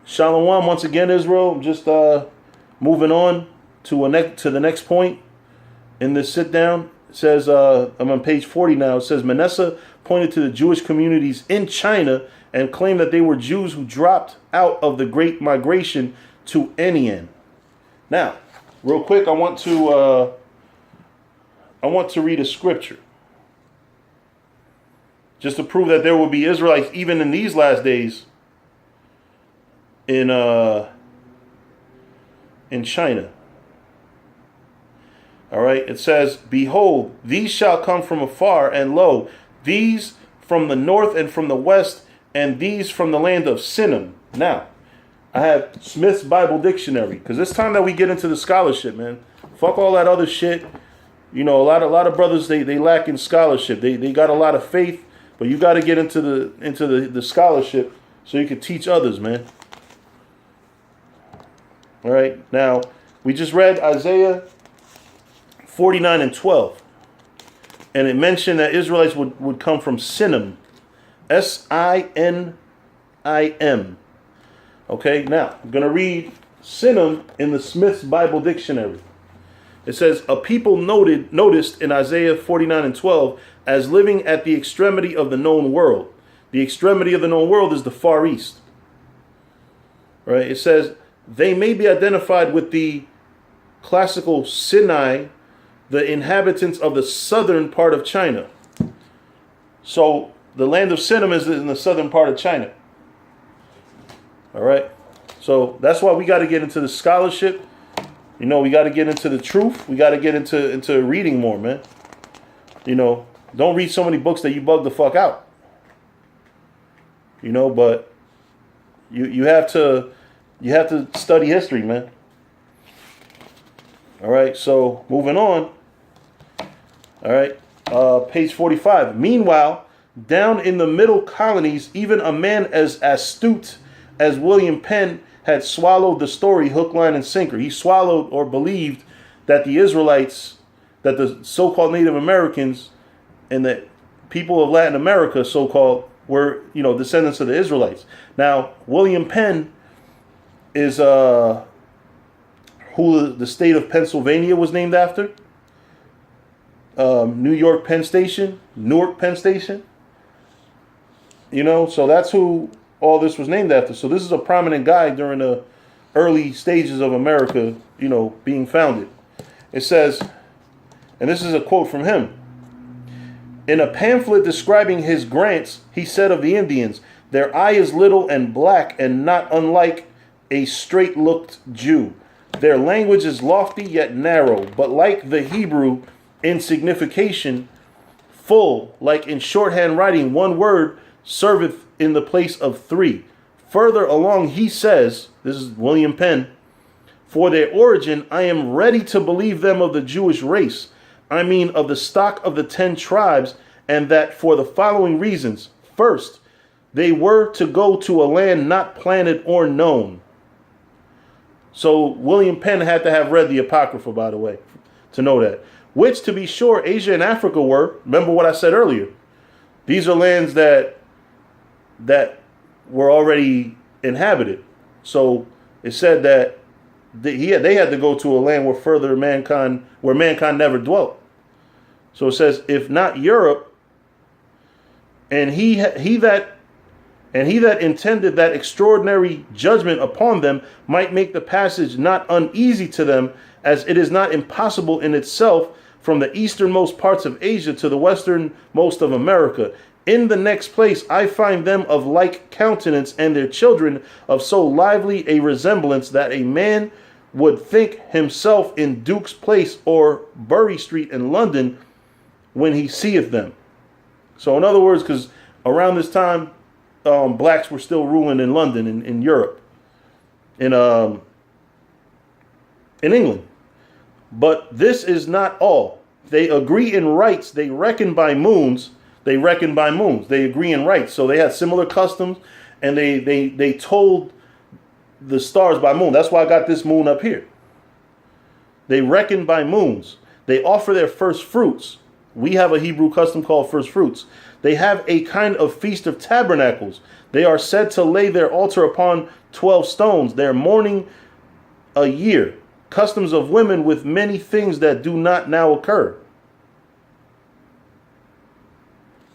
Shalom once again, Israel. Just moving on to the next point in this sit down. It says I'm on page 40 now. It says Manasseh pointed to the Jewish communities in China and claimed that they were Jews who dropped out of the Great Migration to Anian. Now, real quick, I want to read a scripture just to prove that there will be Israelites even in these last days in China. All right, it says, "Behold, these shall come from afar, and lo, these from the north and from the west, and these from the land of Sinim." Now, I have Smith's Bible Dictionary, because it's time that we get into the scholarship, man. Fuck all that other shit. You know, a lot of brothers, they lack in scholarship. They got a lot of faith, but you got to get into the scholarship so you can teach others, man. All right, now, we just read Isaiah 49 and 12. And it mentioned that Israelites would come from Sinim. Sinim. Okay, now, I'm going to read Sinim in the Smith's Bible Dictionary. It says, a people noticed in Isaiah 49 and 12 as living at the extremity of the known world. The extremity of the known world is the Far East. Right? It says, they may be identified with the classical Sinai, the inhabitants of the southern part of China. So the land of Sinim is in the southern part of China. All right. So that's why we got to get into the scholarship. You know, we got to get into the truth. We got to get into reading more, man. You know, don't read so many books that you bug the fuck out. You know, but you have to study history, man. All right, so moving on. All right, page 45. Meanwhile, down in the middle colonies, even a man as astute as William Penn had swallowed the story hook, line, and sinker. He swallowed or believed that the Israelites, that the so-called Native Americans and the people of Latin America, so-called, were, you know, descendants of the Israelites. Now, William Penn is who the state of Pennsylvania was named after. New York Penn Station, Newark Penn Station. You know, so that's who all this was named after. So this is a prominent guy during the early stages of America, you know, being founded. It says, and this is a quote from him. In a pamphlet describing his grants, he said of the Indians, their eye is little and black and not unlike a straight-looked Jew. Their language is lofty yet narrow, but like the Hebrew in signification, full, like in shorthand writing, one word serveth in the place of three. Further along he says, this is William Penn, for their origin I am ready to believe them of the Jewish race, I mean of the stock of the 10 tribes, and that for the following reasons. First, they were to go to a land not planted or known. So William Penn had to have read the Apocrypha, by the way, to know that. Which, to be sure, Asia and Africa were. Remember what I said earlier. These are lands that were already inhabited. So it said that they had to go to a land where mankind never dwelt. So it says, if not Europe, and he that intended that extraordinary judgment upon them might make the passage not uneasy to them, as it is not impossible in itself from the easternmost parts of Asia to the westernmost of America. In the next place, I find them of like countenance, and their children of so lively a resemblance that a man would think himself in Duke's Place or Bury Street in London when he seeth them. So in other words, because around this time, blacks were still ruling in London, in Europe, in England. But this is not all. They agree in rights. They reckon by moons. They agree in rights. So they had similar customs, and they told the stars by moon. That's why I got this moon up here. They reckon by moons. They offer their first fruits. We have a Hebrew custom called first fruits. They have a kind of feast of tabernacles. They are said to lay their altar upon 12 stones. They are mourning a year. Customs of women with many things that do not now occur.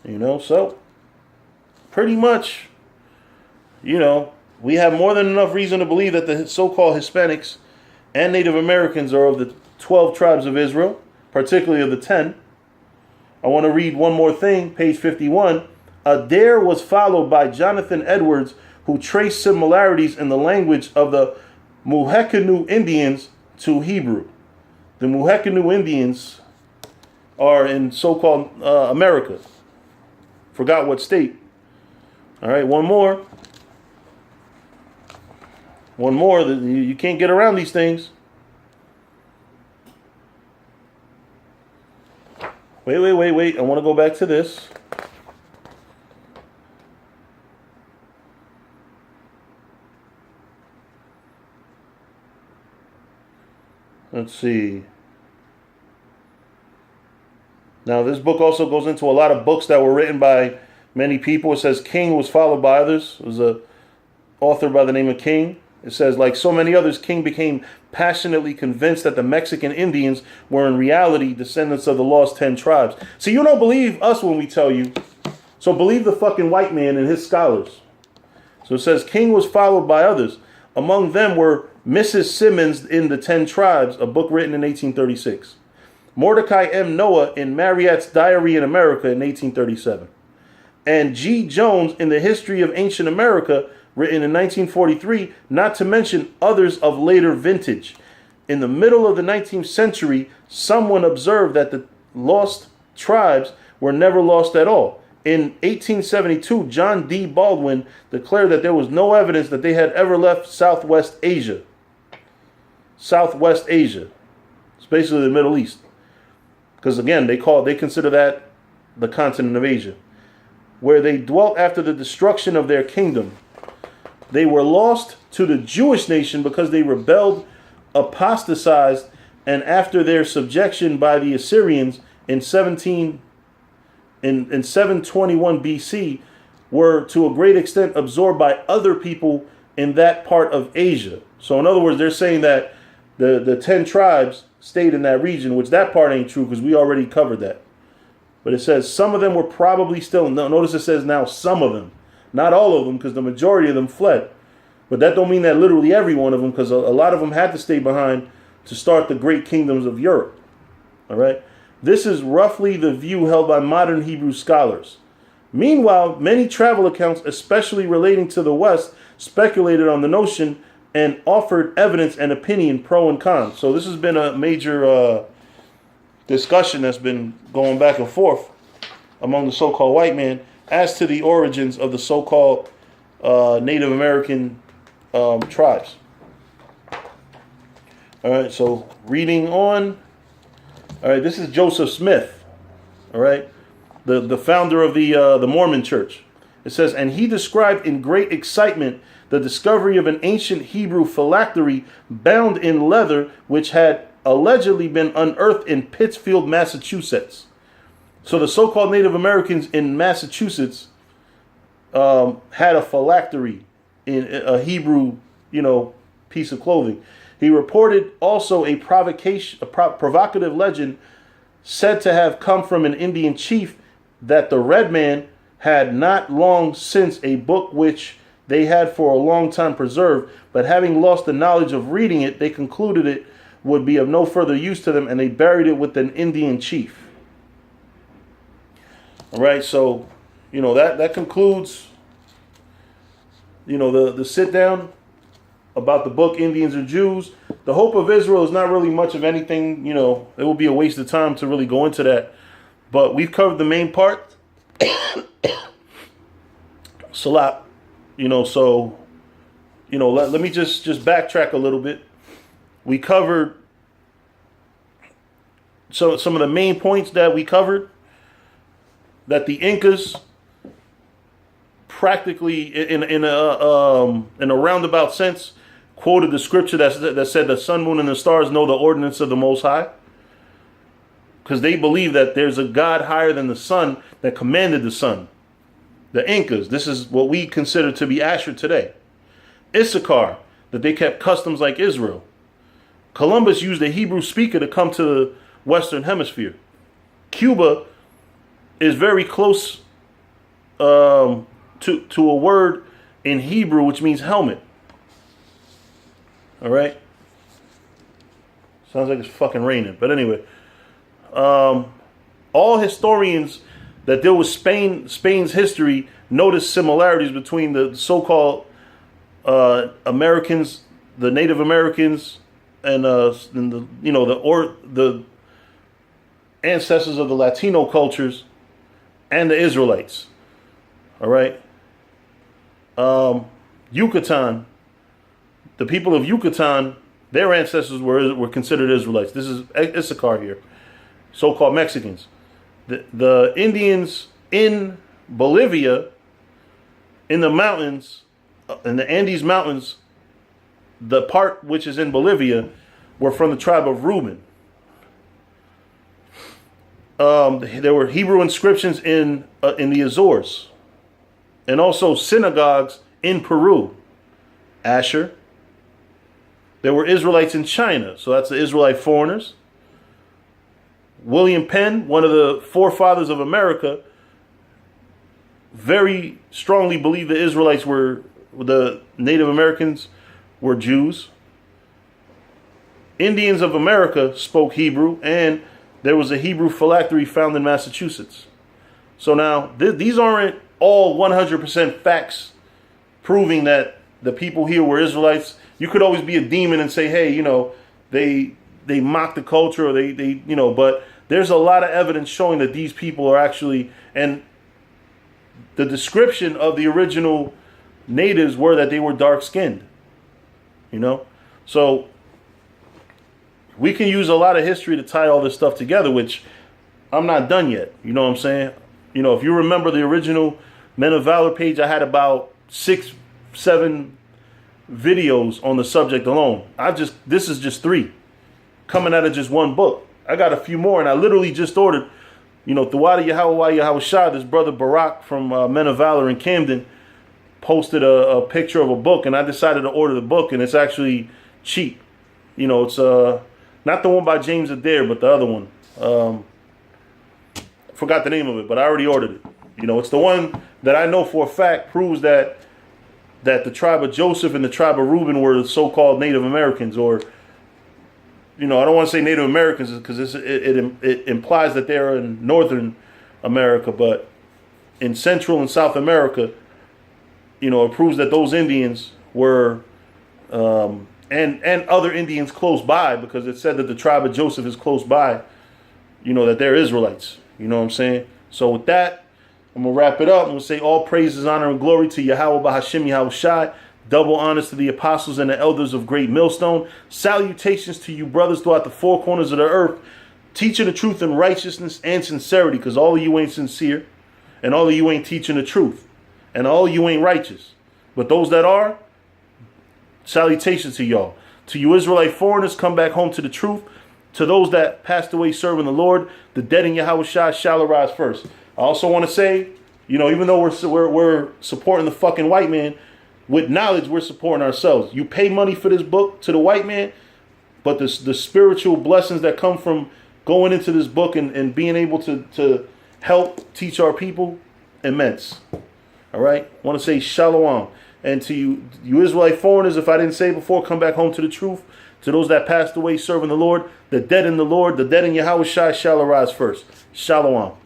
You know, so pretty much, you know, we have more than enough reason to believe that the so-called Hispanics and Native Americans are of the 12 tribes of Israel, particularly of the 10. I want to read one more thing, page 51. Adair was followed by Jonathan Edwards, who traced similarities in the language of the Muhekanu Indians to Hebrew. The Muhekanu Indians are in so-called America. Forgot what state. All right, one more. One more. You can't get around these things. Wait. I want to go back to this. Let's see. Now, this book also goes into a lot of books that were written by many people. It says King was followed by others. It was a author by the name of King. It says, like so many others, King became passionately convinced that the Mexican Indians were in reality descendants of the lost 10 tribes. See, you don't believe us when we tell you. So believe the fucking white man and his scholars. So it says King was followed by others. Among them were Mrs. Simmons in the 10 Tribes, a book written in 1836. Mordecai M. Noah in Marryat's Diary in America in 1837. And G. Jones in the History of Ancient America, written in 1943, not to mention others of later vintage. In the middle of the 19th century, someone observed that the lost tribes were never lost at all. In 1872, John D. Baldwin declared that there was no evidence that they had ever left Southwest Asia. Southwest Asia. It's basically the Middle East. Because again, they consider that the continent of Asia, where they dwelt after the destruction of their kingdom. They were lost to the Jewish nation because they rebelled, apostatized, and after their subjection by the Assyrians in 721 BC, were to a great extent absorbed by other people in that part of Asia. So in other words, they're saying that the 10 tribes stayed in that region, which that part ain't true because we already covered that. But it says some of them were probably still, notice it says now some of them. Not all of them, because the majority of them fled. But that don't mean that literally every one of them, because a lot of them had to stay behind to start the great kingdoms of Europe. All right? This is roughly the view held by modern Hebrew scholars. Meanwhile, many travel accounts, especially relating to the West, speculated on the notion and offered evidence and opinion pro and con. So this has been a major discussion that's been going back and forth among the so-called white man as to the origins of the so-called Native American tribes. All right, so reading on. All right, this is Joseph Smith. All right, the founder of the Mormon Church. It says, and he described in great excitement the discovery of an ancient Hebrew phylactery bound in leather, which had allegedly been unearthed in Pittsfield, Massachusetts. So the so-called Native Americans in Massachusetts had a phylactery in a Hebrew, piece of clothing. He reported also a provocative legend said to have come from an Indian chief that the red man had not long since a book which they had for a long time preserved, but having lost the knowledge of reading it, they concluded it would be of no further use to them, and they buried it with an Indian chief. All right, so, that concludes, the sit down about the book Indians or Jews. The Hope of Israel is not really much of anything, it will be a waste of time to really go into that. But we've covered the main part. Salat, so, let me just backtrack a little bit. We covered some of the main points that we covered. That the Incas practically, in a roundabout sense, quoted the scripture that said the sun, moon, and the stars know the ordinance of the Most High. Because they believe that there's a God higher than the sun that commanded the sun. The Incas, this is what we consider to be Asher today. Issachar, that they kept customs like Israel. Columbus used a Hebrew speaker to come to the Western Hemisphere. Cuba is very close to a word in Hebrew which means helmet. All right. Sounds like it's fucking raining, but anyway, all historians that deal with Spain's history notice similarities between the so-called Americans, the Native Americans, and the ancestors of the Latino cultures and the Israelites. All right. Yucatan, the people of Yucatan, their ancestors were considered Israelites. This is Issachar here, so-called Mexicans. The Indians in Bolivia, in the mountains, in the Andes Mountains, the part which is in Bolivia, were from the tribe of Reuben. There were Hebrew inscriptions in the Azores, and also synagogues in Peru. Asher. There were Israelites in China, so that's the Israelite foreigners. William Penn, one of the forefathers of America, very strongly believed the Israelites the Native Americans were Jews. Indians of America spoke Hebrew, and there was a Hebrew phylactery found in Massachusetts. So now, these aren't all 100% facts proving that the people here were Israelites. You could always be a demon and say, hey, they mock the culture, or they but there's a lot of evidence showing that these people are actually, and the description of the original natives were that they were dark-skinned. So we can use a lot of history to tie all this stuff together, which I'm not done yet. You know what I'm saying? If you remember the original Men of Valor page, I had about 6-7 videos on the subject alone. This is just 3 coming out of just one book. I got a few more, and I literally just ordered, Thawada Yahweh Shah, this brother Barak from Men of Valor in Camden, posted a picture of a book, and I decided to order the book, and it's actually cheap. It's not the one by James Adair, but the other one. Forgot the name of it, but I already ordered it. It's the one that I know for a fact proves that the tribe of Joseph and the tribe of Reuben were the so-called Native Americans, or I don't want to say Native Americans because it implies that they're in Northern America, but in Central and South America, it proves that those Indians were, and other Indians close by, because it said that the tribe of Joseph is close by, that they're Israelites. You know what I'm saying? So with that, I'm going to wrap it up. I'm going to say all praises, honor, and glory to Yahweh Bahashim Yahweh Shai. Double honors to the apostles and the elders of Great Millstone. Salutations to you brothers throughout the 4 corners of the earth, teaching the truth in righteousness and sincerity, because all of you ain't sincere, and all of you ain't teaching the truth, and all of you ain't righteous. But those that are, salutations to y'all. To you Israelite foreigners, come back home to the truth. To those that passed away serving the Lord, the dead in Yahweh Shai shall arise first. I also want to say, even though we're supporting the fucking white man, with knowledge, we're supporting ourselves. You pay money for this book to the white man, but the spiritual blessings that come from going into this book and being able to help teach our people, immense. All right? I want to say shalom. And to you Israelite foreigners, if I didn't say before, come back home to the truth. To those that passed away serving the Lord, the dead in the Lord, the dead in Yahweh Shai shall arise first. Shalom.